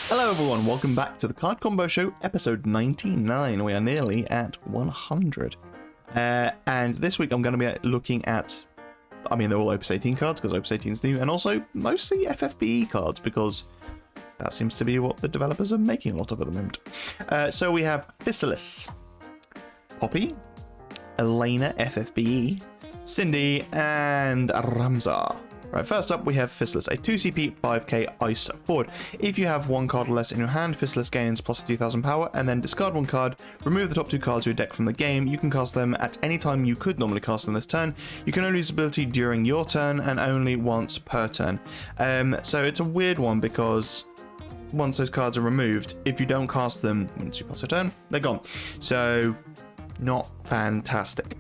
Hello everyone, welcome back to the Card Combo Show, episode 99. We are nearly at 100. And this week I'm going to be looking at, they're all Opus 18 cards because Opus 18 is new, and also mostly FFBE cards because that seems to be what the developers are making a lot of at the moment. So we have Physalis, Poppy, Elena, FFBE, Cindy, and Ramza. Right, first up we have Physalis, a 2CP 5k ice forward. If you have one card or less in your hand, Physalis gains plus 3000 power, and then discard one card, remove the top two cards of your deck from the game. You can cast them at any time you could normally cast them this turn. You can only use ability during your turn and only once per turn. So it's a weird one because once those cards are removed, if you don't cast them once you pass a turn, they're gone. So not fantastic.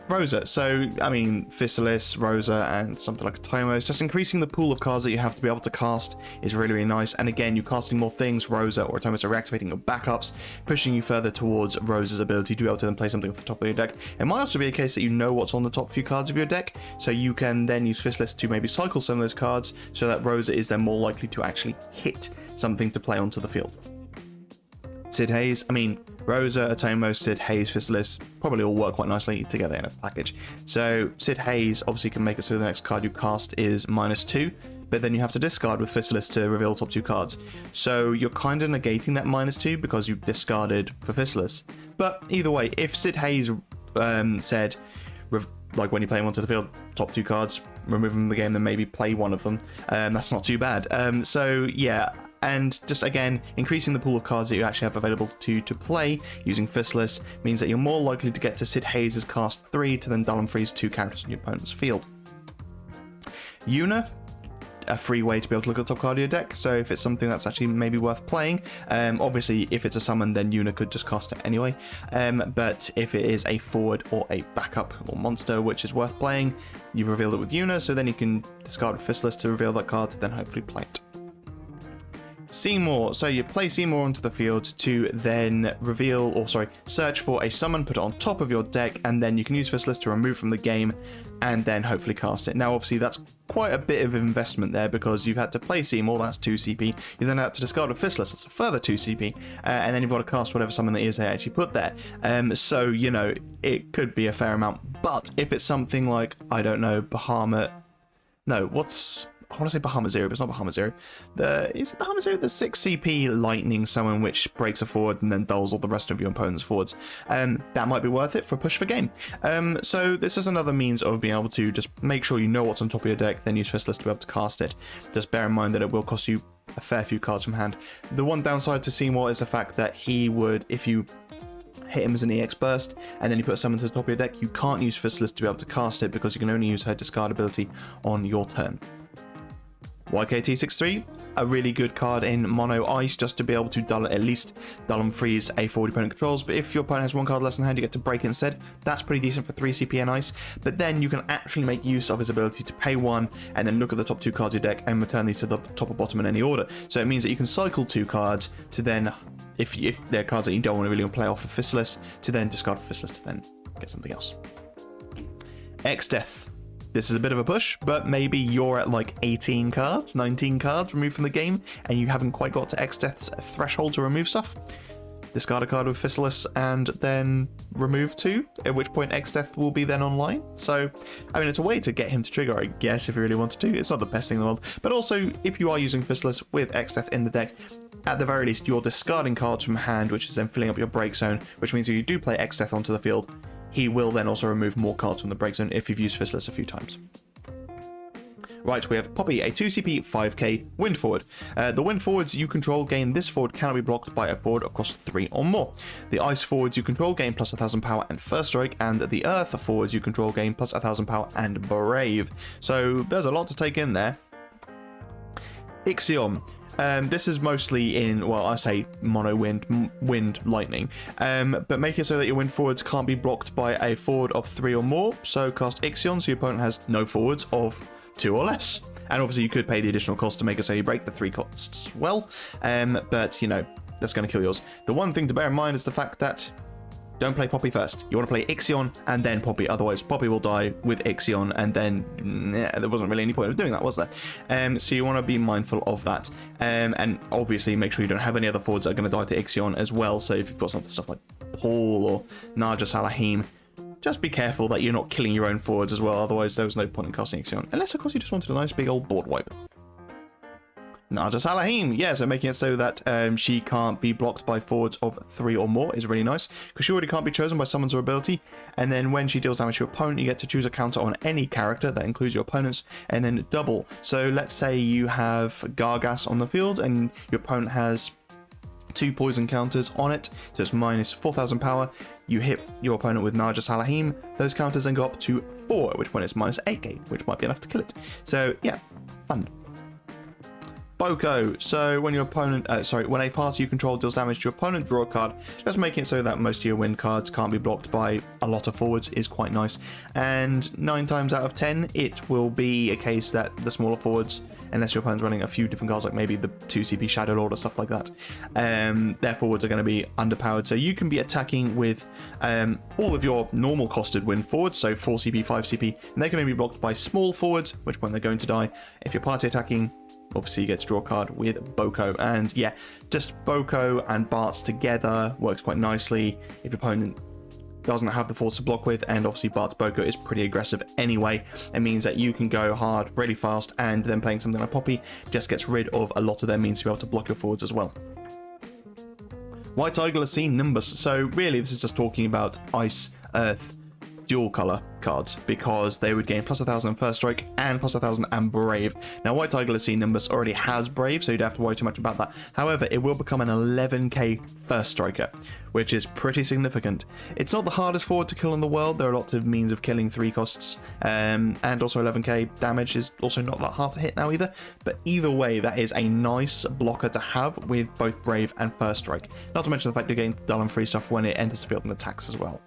Rosa, so Physalis, Rosa, and something like a Timos, just increasing the pool of cards that you have to be able to cast is really, really nice. And again, you're casting more things. Rosa or Timos are reactivating your backups, pushing you further towards Rosa's ability to be able to then play something off the top of your deck. It might also be a case that you know what's on the top few cards of your deck, so you can then use Physalis to maybe cycle some of those cards so that Rosa is then more likely to actually hit something to play onto the field. Sid Hayes, Rosa, Atomo, Sid Hayes, Physalis probably all work quite nicely together in a package. So Sid Hayes obviously can make it so the next card you cast is -2, but then you have to discard with Physalis to reveal top two cards. So you're kind of negating that -2 because you discarded for Physalis. But either way, if Sid Hayes said, like when you play him onto the field, top two cards, remove them from the game, then maybe play one of them, that's not too bad. So yeah. And just again, increasing the pool of cards that you actually have available to play using Physalis means that you're more likely to get to Sid Hayes' cast 3 to then dull and freeze 2 characters on your opponent's field. Yuna, a free way to be able to look at the top card of your deck, so if it's something that's actually maybe worth playing, obviously if it's a summon then Yuna could just cast it anyway, but if it is a forward or a backup or monster which is worth playing, you've revealed it with Yuna, so then you can discard Physalis to reveal that card to then hopefully play it. Seymour, so you play Seymour onto the field to then search for a summon, put it on top of your deck, and then you can use Physalis to remove from the game and then hopefully cast it. Now obviously that's quite a bit of investment there because you've had to play Seymour, that's 2 CP, you then had to discard a Physalis, that's a further 2 CP, and then you've got to cast whatever summon that is they actually put there. So, you know, it could be a fair amount, but if it's something like, I don't know, I want to say Bahamut Zero, but it's not Bahamut Zero. Is it Bahamut Zero? The 6 CP lightning summon which breaks a forward and then dulls all the rest of your opponent's forwards. That might be worth it for a push for game. So this is another means of being able to just make sure you know what's on top of your deck, then use Physalis to be able to cast it. Just bear in mind that it will cost you a fair few cards from hand. The one downside to Seymour is the fact that he would, if you hit him as an EX burst and then you put a summon to the top of your deck, you can't use Physalis to be able to cast it because you can only use her discard ability on your turn. YKT63, a really good card in mono ice just to be able to at least dull and freeze a forward opponent controls, but if your opponent has one card less in hand you get to break it instead. That's pretty decent for 3 CP and ice, but then you can actually make use of his ability to pay 1 and then look at the top 2 cards of your deck and return these to the top or bottom in any order. So it means that you can cycle 2 cards to then, if they're cards that you don't want to really play off of Physalis, to then discard Physalis to then get something else. X-Death. This is a bit of a push, but maybe you're at like 18 cards, 19 cards removed from the game, and you haven't quite got to X-Death's threshold to remove stuff. Discard a card with Physalis and then remove 2, at which point X-Death will be then online. So, it's a way to get him to trigger, I guess, if you really want to do. It's not the best thing in the world, but also, if you are using Physalis with X-Death in the deck, at the very least, you're discarding cards from hand, which is then filling up your break zone, which means if you do play X-Death onto the field, he will then also remove more cards from the break zone if you've used Physalis a few times. Right, we have Poppy, a 2 CP 5k wind forward. The wind forwards you control gain this forward cannot be blocked by a forward across 3 or more. The ice forwards you control gain plus 1000 power and first strike, and the earth forwards you control gain plus 1000 power and brave. So there's a lot to take in there. Ixion. This is mostly in, well, I say mono wind lightning, but make it so that your wind forwards can't be blocked by a forward of 3 or more. So cast Ixion so your opponent has no forwards of 2 or less. And obviously you could pay the additional cost to make it so you break the 3 costs well, but you know, that's going to kill yours. The one thing to bear in mind is the fact that don't play Poppy first. You want to play Ixion and then Poppy, otherwise Poppy will die with Ixion, and then there wasn't really any point of doing that, was there? So you want to be mindful of that, and obviously make sure you don't have any other forwards that are going to die to Ixion as well. So if you've got some stuff like Paul or Naja Salahim, just be careful that you're not killing your own forwards as well, otherwise there was no point in casting Ixion, unless of course you just wanted a nice big old board wipe. Naja Salahim, yeah, so making it so that she can't be blocked by forwards of 3 or more is really nice, because she already can't be chosen by summons or ability, and then when she deals damage to your opponent, you get to choose a counter on any character, that includes your opponent's, and then double. So let's say you have Gargas on the field, and your opponent has 2 poison counters on it, so it's minus 4,000 power. You hit your opponent with Naja Salahim, those counters then go up to 4, at which point it's minus 8k, which might be enough to kill it. So yeah, fun. Boko. So when your opponent, when a party you control deals damage to your opponent, draw a card. Just making it so that most of your win cards can't be blocked by a lot of forwards is quite nice. And 9 times out of 10, it will be a case that the smaller forwards, unless your opponent's running a few different cards, like maybe the 2 CP Shadow Lord or stuff like that, their forwards are going to be underpowered. So you can be attacking with all of your normal costed win forwards, so 4 CP, 5 CP, and they're going to be blocked by small forwards, which point they're going to die. If you're party attacking, obviously you get to draw a card with Boko, and yeah, just Boko and Bart's together works quite nicely if your opponent doesn't have the force to block with, and obviously Bart's Boko is pretty aggressive anyway. It means that you can go hard really fast, and then playing something like Poppy just gets rid of a lot of their means to be able to block your forwards as well. White Tiger Lacine Nimbus. So really this is just talking about Ice, Earth, dual color cards, because they would gain plus 1,000 and First Strike and plus 1,000 and Brave. Now White Tiger Lacine Nimbus already has Brave, so you don't have to worry too much about that. However, it will become an 11k First Striker, which is pretty significant. It's not the hardest forward to kill in the world. There are lots of means of killing 3 costs, and also 11k damage is also not that hard to hit now either. But either way, that is a nice blocker to have with both Brave and First Strike. Not to mention the fact you're getting dull and free stuff when it enters the field and attacks as well.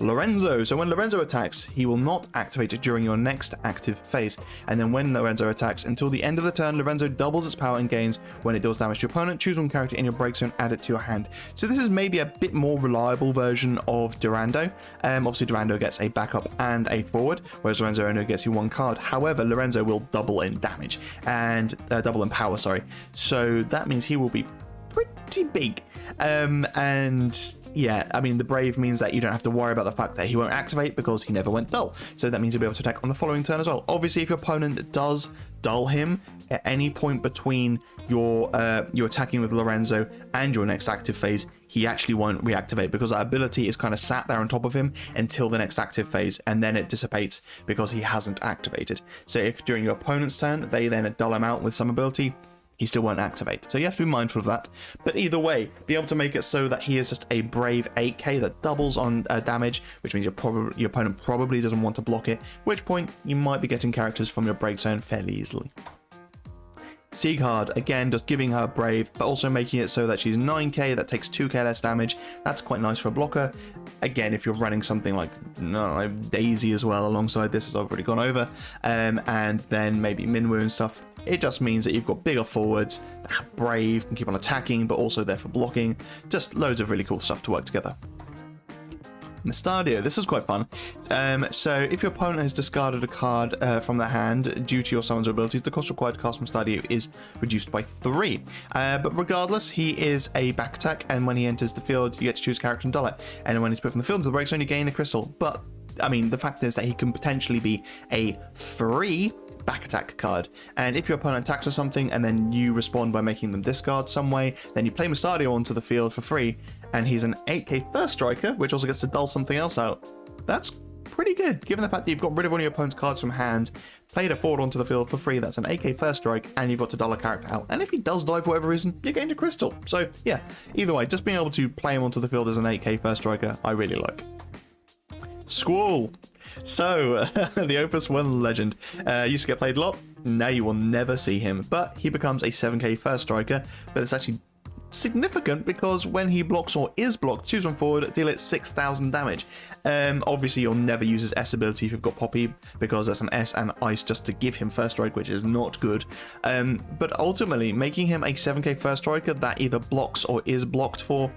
Lorenzo. So when Lorenzo attacks, he will not activate it during your next active phase. And then when Lorenzo attacks, until the end of the turn, Lorenzo doubles its power and gains when it deals damage to your opponent. Choose one character in your break zone, add it to your hand. So this is maybe a bit more reliable version of Durando. Obviously Durando gets a backup and a forward, whereas Lorenzo only gets you 1 card. However, Lorenzo will double in damage and double in power, sorry. So that means he will be pretty big. And yeah, I mean, the Brave means that you don't have to worry about the fact that he won't activate because he never went dull. So that means you'll be able to attack on the following turn as well. Obviously, if your opponent does dull him at any point between your attacking with Lorenzo and your next active phase, he actually won't reactivate, because that ability is kind of sat there on top of him until the next active phase, and then it dissipates because he hasn't activated. So if during your opponent's turn they then dull him out with some ability, he still won't activate. So you have to be mindful of that. But either way, be able to make it so that he is just a Brave 8k that doubles on damage, which means your opponent probably doesn't want to block it, at which point you might be getting characters from your break zone fairly easily. Sieghard, again, just giving her Brave, but also making it so that she's 9k, that takes 2k less damage. That's quite nice for a blocker. Again, if you're running something like, Daisy as well alongside this, as I've already gone over, and then maybe Minwoo and stuff, it just means that you've got bigger forwards that have Brave, can keep on attacking, but also there for blocking. Just loads of really cool stuff to work together. Mustadio, this is quite fun. So if your opponent has discarded a card from their hand due to your summons or abilities, the cost required to cast Mustadio is reduced by 3. But regardless, he is a back attack, and when he enters the field, you get to choose a character and dull it. And when he's put from the field into the break zone, you gain a crystal. But I mean, the fact is that he can potentially be a free back attack card, and if your opponent attacks or something and then you respond by making them discard some way, then you play Mustadio onto the field for free, and he's an 8k First Striker, which also gets to dull something else out. That's pretty good, given the fact that you've got rid of one of your opponent's cards from hand, played a forward onto the field for free. That's an 8k First Strike, and you've got to dull a character out. And if he does die for whatever reason, you're getting a crystal. So yeah, either way, just being able to play him onto the field as an 8k First Striker, I really like. Squall. So, the Opus 1 legend used to get played a lot. Now you will never see him, but he becomes a 7k First Striker, but it's actually significant because when he blocks or is blocked, choose one forward, deal it 6,000 damage. Obviously, you'll never use his S ability if you've got Poppy, because that's an S and Ice just to give him First Strike, which is not good. But ultimately, making him a 7k First Striker that either blocks or is blocked for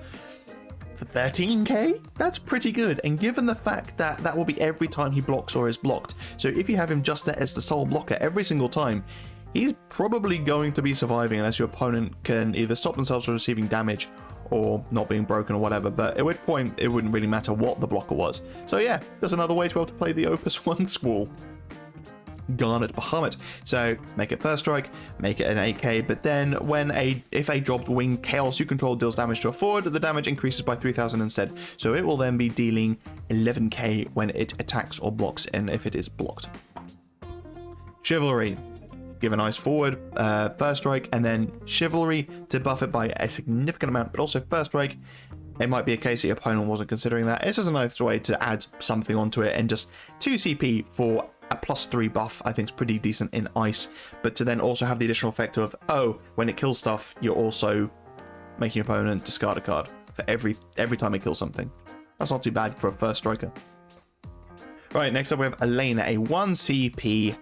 For 13k? That's pretty good, and given the fact that that will be every time he blocks or is blocked, so if you have him just as the sole blocker every single time, he's probably going to be surviving unless your opponent can either stop themselves from receiving damage or not being broken or whatever, but at which point it wouldn't really matter what the blocker was. So yeah, there's another way to be able to play the Opus 1 Squall. Garnet Bahamut. So make it first strike, make it an 8k, but then if a dropped wing chaos you control deals damage to a forward, the damage increases by 3000 instead. So it will then be dealing 11k when it attacks or blocks, and if it is blocked. Chivalry. Give a nice forward, first strike, and then Chivalry to buff it by a significant amount, but also first strike. It might be a case that your opponent wasn't considering that. It's just a nice way to add something onto it, and just 2 CP for a +3 buff I think is pretty decent in ice, but to then also have the additional effect of, oh, when it kills stuff, you're also making your opponent discard a card for every time it kills something. That's not too bad for a first striker. Right, next up we have Elena, a 1 CP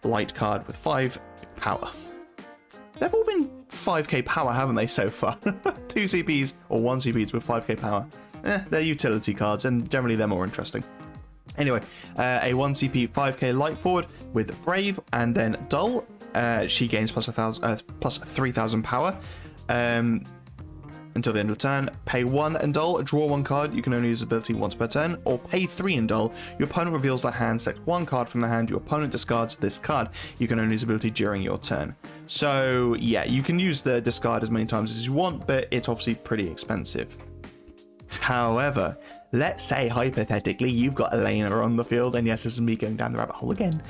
light card with 5 power. They've all been 5k power, haven't they, so far? 2 CPs or 1 CPs with 5k power. They're utility cards, and generally they're more interesting. Anyway, a 1 CP 5k light forward with Brave and then Dull. She gains plus 3000 power until the end of the turn. Pay 1 and Dull, draw 1 card. You can only use the ability once per turn. Or pay 3 and Dull. Your opponent reveals their hand, select 1 card from the hand. Your opponent discards this card. You can only use the ability during your turn. So yeah, you can use the discard as many times as you want, but it's obviously pretty expensive. However, let's say hypothetically you've got Elena on the field, and yes, this is me going down the rabbit hole again.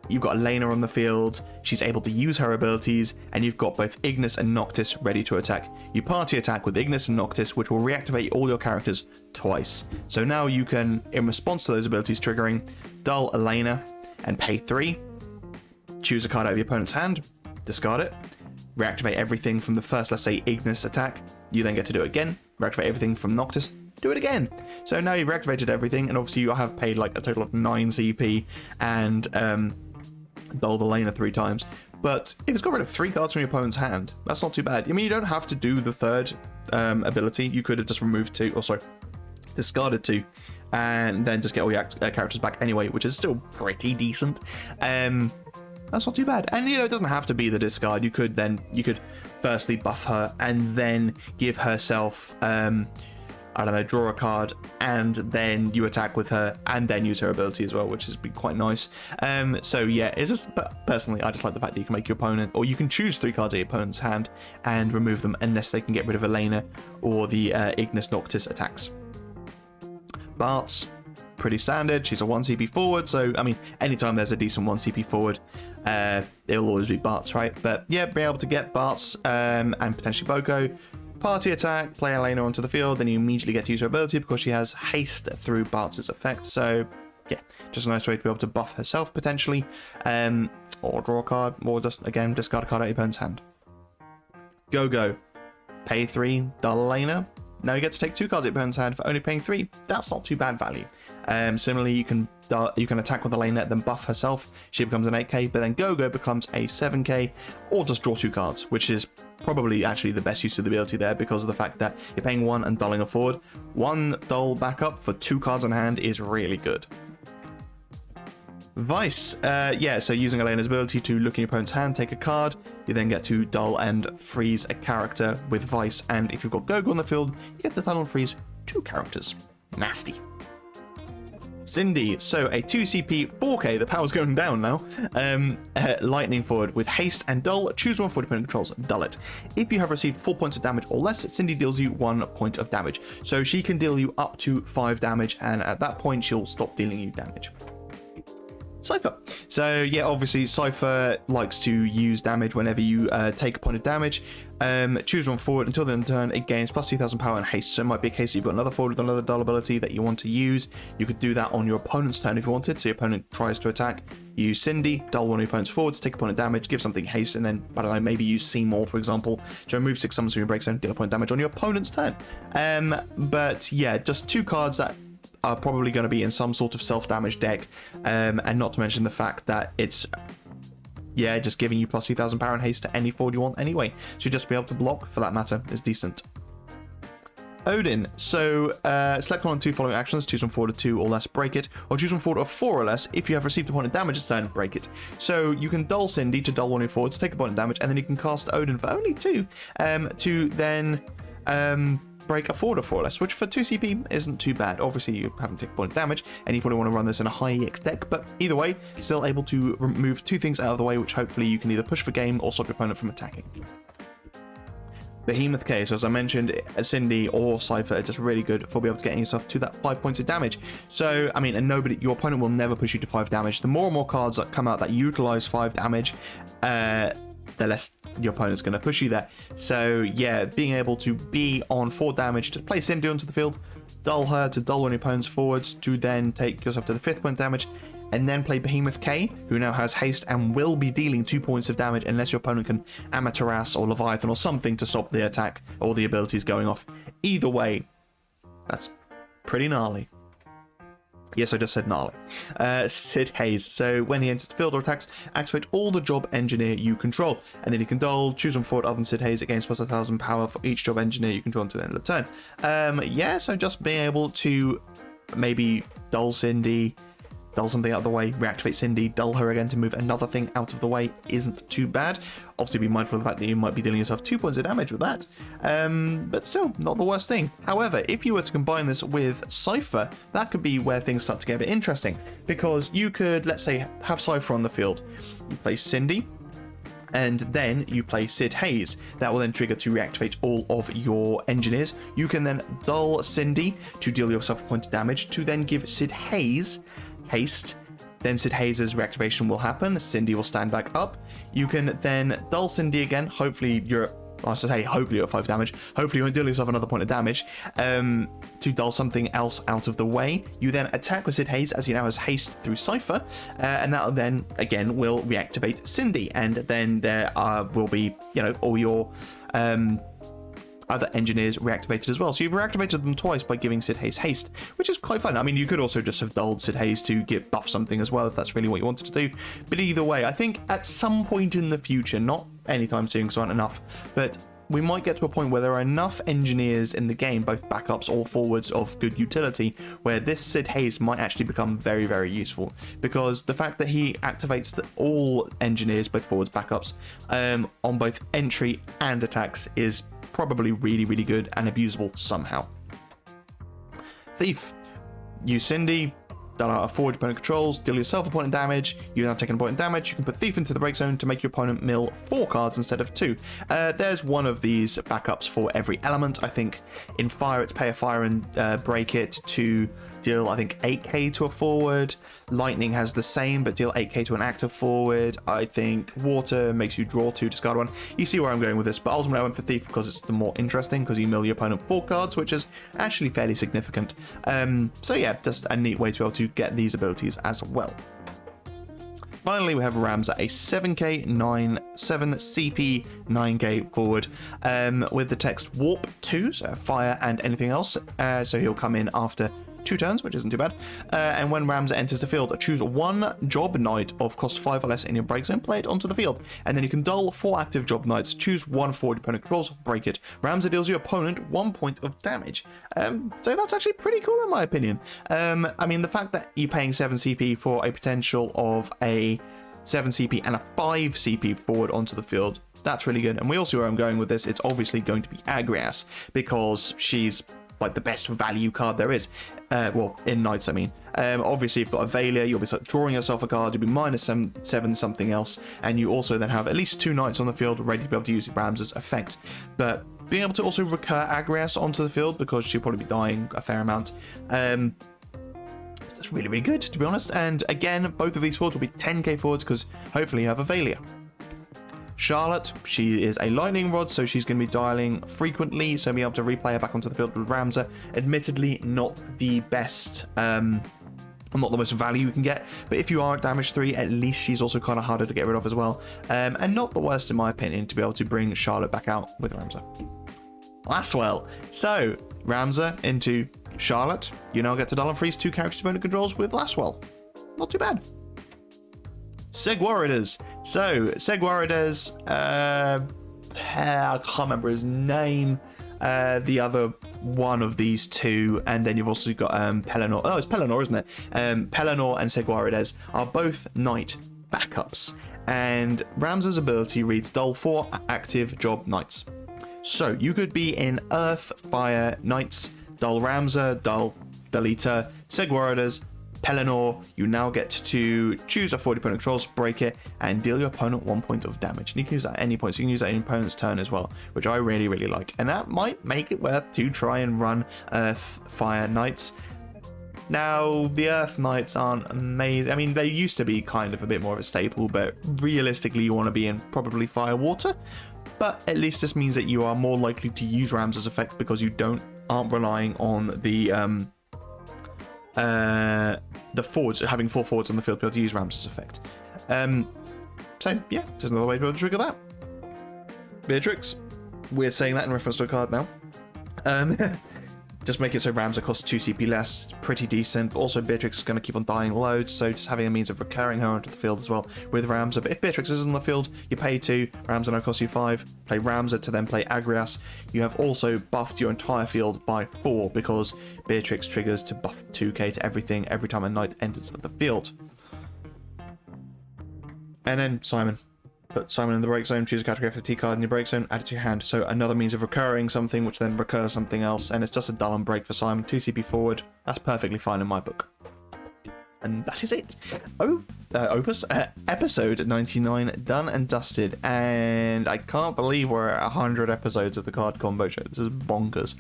You've got Elena on the field, she's able to use her abilities, and you've got both Ignis and Noctis ready to attack. You party attack with Ignis and Noctis, which will reactivate all your characters twice. So now you can, in response to those abilities triggering, Dull Elena and pay 3, choose a card out of your opponent's hand, discard it, reactivate everything from the first, let's say, Ignis attack. You then get to do it again, reactivate everything from Noctis, do it again. So now you've reactivated everything, and obviously you have paid like a total of 9 CP and dulled Elena 3 times. But if it's got rid of 3 cards from your opponent's hand, that's not too bad. I mean, you don't have to do the third ability. You could have just removed 2, or sorry, discarded 2, and then just get all your characters back anyway, which is still pretty decent. That's not too bad. And you know, it doesn't have to be the discard. You could firstly buff her and then give herself I don't know, draw a card, and then you attack with her and then use her ability as well, which has been quite nice. So yeah, it's just, but personally I just like the fact that you can make your opponent, or you can choose 3 cards at your opponent's hand and remove them unless they can get rid of Elena or the Ignis Noctis attacks. Bart's pretty standard. She's a 1 CP forward, so I mean, anytime there's a decent 1 CP forward, it'll always be Bart's, right? But yeah, be able to get Bart's and potentially Boko. Party attack, play Elena onto the field, then you immediately get to use her ability because she has haste through Bart's effect. So yeah, just a nice way to be able to buff herself potentially, or draw a card, or just again discard a card out of your opponent's hand. Go, pay 3, dull Elena. Now you get to take 2 cards at your opponent's hand for only paying 3. That's not too bad value. Similarly, you can attack with Elena, then buff herself. She becomes an 8k, but then Go becomes a 7k, or just draw 2 cards, which is probably actually the best use of the ability there because of the fact that you're paying 1 and dulling a forward. 1 dull backup for 2 cards on hand is really good. Vice, yeah, so using Elena's ability to look in your opponent's hand, take a card, you then get to dull and freeze a character with Vice, and if you've got Go on the field, you get to dull and freeze 2 characters. Nasty. Cindy, so a 2 CP 4k, the power's going down now, lightning forward with haste and dull, choose one for opponent controls, dull it. If you have received 4 points of damage or less, Cindy deals you 1 point of damage, so she can deal you up to 5 damage, and at that point she'll stop dealing you damage. Cypher. So yeah, obviously Cypher likes to use damage whenever you take a point of damage. Choose one forward until the end of the turn. It gains plus 2000 power and haste. So it might be a case that you've got another forward with another dull ability that you want to use. You could do that on your opponent's turn if you wanted. So your opponent tries to attack. You use Cindy, dull one of your opponent's forwards, take a point of damage, give something haste, and then, I don't know, maybe use Seymour, for example, to remove 6 summons from your break zone, deal a point of damage on your opponent's turn. But yeah, just 2 cards that are probably going to be in some sort of self-damage deck, and not to mention the fact that it's, yeah, just giving you plus 2000 power and haste to any forward you want anyway, so just be able to block for that matter is decent. Odin. So select one of two following actions, choose one forward of 2 or less, break it, or choose one forward of 4 or less. If you have received a point of damage this turn, break it. So you can dull Cindy to dull one of your forwards, take a point of damage, and then you can cast Odin for only 2 to then break a forward of 4 or less, which for 2 CP isn't too bad. Obviously, you haven't taken a point of damage, and you probably want to run this in a high EX deck, but either way, still able to remove 2 things out of the way, which hopefully you can either push for game or stop your opponent from attacking. Behemoth K, so as I mentioned, Cindy or Cypher are just really good for being able to getting yourself to that 5 points of damage. So, I mean, and your opponent will never push you to 5 damage. The more and more cards that come out that utilize 5 damage, the less your opponent's going to push you there. So, yeah, being able to be on 4 damage to play Cindy onto the field, dull her to dull one of your opponent's forwards, to then take yourself to the 5th point damage, and then play Behemoth K, who now has haste and will be dealing 2 points of damage unless your opponent can Amaterasu or Leviathan or something to stop the attack or the abilities going off. Either way, that's pretty gnarly. Yes, I just said gnarly. Sid Haze. So when he enters the field or attacks, activate all the job engineer you control. And then you can dull, choose one forward other than Sid Haze against plus 1,000 power for each job engineer you control until the end of the turn. Yeah, so just being able to maybe dull Cindy, dull something out of the way, reactivate Cindy, dull her again to move another thing out of the way isn't too bad. Obviously be mindful of the fact that you might be dealing yourself 2 points of damage with that, but still not the worst thing. However, if you were to combine this with Cypher, that could be where things start to get a bit interesting, because you could, let's say, have Cypher on the field, you play Cindy, and then you play Sid Haze. That will then trigger to reactivate all of your engineers. You can then dull Cindy to deal yourself a point of damage, to then give Sid Haze haste. Then Sid Haze's reactivation will happen. Cindy will stand back up. You can then dull Cindy again. Hopefully you're, I should say, hopefully you're at 5 damage. Hopefully you won't deal yourself another point of damage to dull something else out of the way. You then attack with Sid Haze as he now has haste through Cypher, and that then again will reactivate Cindy. And then there will be, you know, all your other engineers reactivated as well. So you've reactivated them twice by giving Sid Haze haste, which is quite fun. I mean, you could also just have dulled Sid Haze to get buff something as well, if that's really what you wanted to do. But either way, I think at some point in the future, not anytime soon because there aren't enough, but we might get to a point where there are enough engineers in the game, both backups or forwards of good utility, where this Sid Haze might actually become very, very useful. Because the fact that he activates all engineers, both forwards, backups, on both entry and attacks is probably really, really good and abusable somehow. Thief. Use Cindy, dull out a forward opponent controls, deal yourself a point of damage. You're now taking a point of damage. You can put Thief into the break zone to make your opponent mill 4 cards instead of 2. There's one of these backups for every element. I think in fire it's pay a fire and break it to deal, I think, 8k to a forward. Lightning has the same, but deal 8k to an active forward. I think water makes you draw 2, discard 1. You see where I'm going with this, but ultimately I went for Thief because it's the more interesting, because you mill your opponent 4 cards, which is actually fairly significant. So yeah, just a neat way to be able to get these abilities as well. Finally, we have Ramza, a 7k, 7 CP, 9k forward, with the text Warp 2, so fire and anything else. So he'll come in after 2 turns, which isn't too bad. And when Ramza enters the field, choose 1 job knight of cost 5 or less in your break zone, play it onto the field. And then you can dull 4 active job knights, choose 1 forward opponent controls, break it. Ramza deals your opponent 1 point of damage. So that's actually pretty cool in my opinion. I mean, the fact that you're paying 7 CP for a potential of a 7 CP and a 5 CP forward onto the field, that's really good. And we all see where I'm going with this. It's obviously going to be Agrias, because she's like the best value card there is. Well, in Knights, I mean. Obviously, you've got a Valia, you'll be drawing yourself a card, you'll be minus 7 something else, and you also then have at least 2 Knights on the field ready to be able to use Ramza's effect. But being able to also recur Agrias onto the field, because she'll probably be dying a fair amount, that's really, really good, to be honest. And again, both of these forwards will be 10k forwards, because hopefully you have a Valia. Charlotte, she is a lightning rod, so she's going to be dialing frequently, so be able to replay her back onto the field with Ramza. Admittedly, not the best, not the most value you can get, but if you are at damage 3, at least she's also kind of harder to get rid of as well, and not the worst in my opinion to be able to bring Charlotte back out with Ramza. Laswell. So, Ramza into Charlotte. You now get to dull and freeze 2 character opponent controls with Laswell. Not too bad. Seguaridas. So, Seguaridas, I can't remember his name. The other one of these two, and then you've also got Pelennor. Oh, it's Pelennor, isn't it? Pelennor and Seguarides are both knight backups, and Ramza's ability reads dull 4 active job knights. So you could be in Earth, Fire, Knights, dull Ramza, dull Dalita, Seguarides, Pelennor. You now get to choose a 40 point controls, break it, and deal your opponent 1 point of damage. And you can use that at any point, so you can use that in your opponent's turn as well, which I really, really like. And that might make it worth to try and run Earth, Fire, Knights. Now, the Earth Knights aren't amazing. I mean, they used to be kind of a bit more of a staple, but realistically, you want to be in probably Fire, Water. But at least this means that you are more likely to use Ramza's effect because you aren't relying on the forwards, having 4 forwards on the field to be able to use Ramza's effect. So yeah, there's another way to be able to trigger that. Beatrix, we're saying that in reference to a card now. Just make it so Ramza costs 2 CP less. It's pretty decent. But also Beatrix is going to keep on dying loads, so just having a means of recurring her onto the field as well with Ramza. But if Beatrix is on the field, you pay 2, Ramza now costs you 5. Play Ramza to then play Agrias. You have also buffed your entire field by 4 because Beatrix triggers to buff 2k to everything every time a knight enters the field. And then Simon. Put Simon in the break zone, choose a category FFT card in your break zone, add it to your hand. So another means of recurring something, which then recurs something else, and it's just a dull and break for Simon. 2 CP forward. That's perfectly fine in my book. And that is it. Opus, episode 99 done and dusted, and I can't believe we're at 100 episodes of the Card Combo Show. This is bonkers.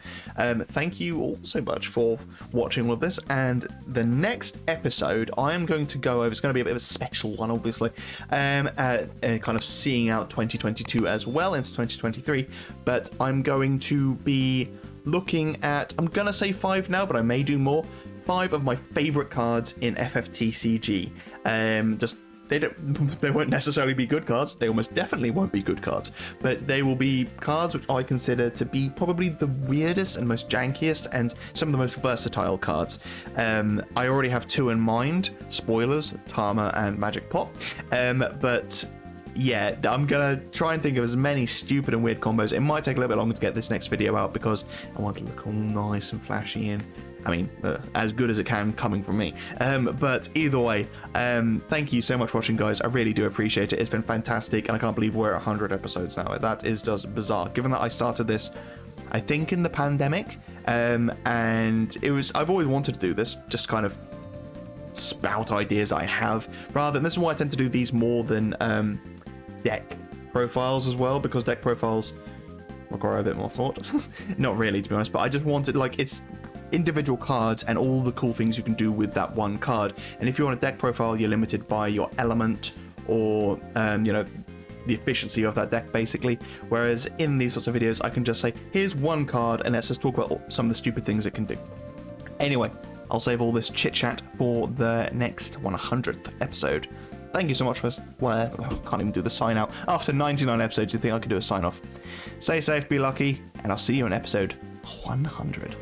Thank you all so much for watching with this, and the next episode I am going to go over, it's going to be a bit of a special one, obviously, kind of seeing out 2022 as well into 2023, but I'm going to be looking at, I'm going to say 5 now, but I may do more. 5 of my favorite cards in FFTCG. They won't necessarily be good cards. They almost definitely won't be good cards, but they will be cards which I consider to be probably the weirdest and most jankiest and some of the most versatile cards. I already have 2 in mind. Spoilers, Tama and Magic Pot. But yeah, I'm gonna try and think of as many stupid and weird combos. It might take a little bit longer to get this next video out because I want to look all nice and flashy and, I mean, as good as it can coming from me. But either way, thank you so much for watching, guys. I really do appreciate it. It's been fantastic, and I can't believe we're at 100 episodes now. That is just bizarre, given that I started this, I think, in the pandemic, and I've always wanted to do this, just kind of spout ideas I have, rather than, this is why I tend to do these more than deck profiles as well, because deck profiles require a bit more thought. Not really, to be honest, but I just wanted, like, it's individual cards and all the cool things you can do with that one card. And if you want a deck profile, you're limited by your element or you know, the efficiency of that deck, basically. Whereas in these sorts of videos, I can just say, here's one card and let's just talk about some of the stupid things it can do. Anyway, I'll save all this chit chat for the next 100th episode. Thank you so much for, well, I can't even do the sign out. After 99 episodes, you think I could do a sign off. Stay safe, be lucky, and I'll see you in episode 100.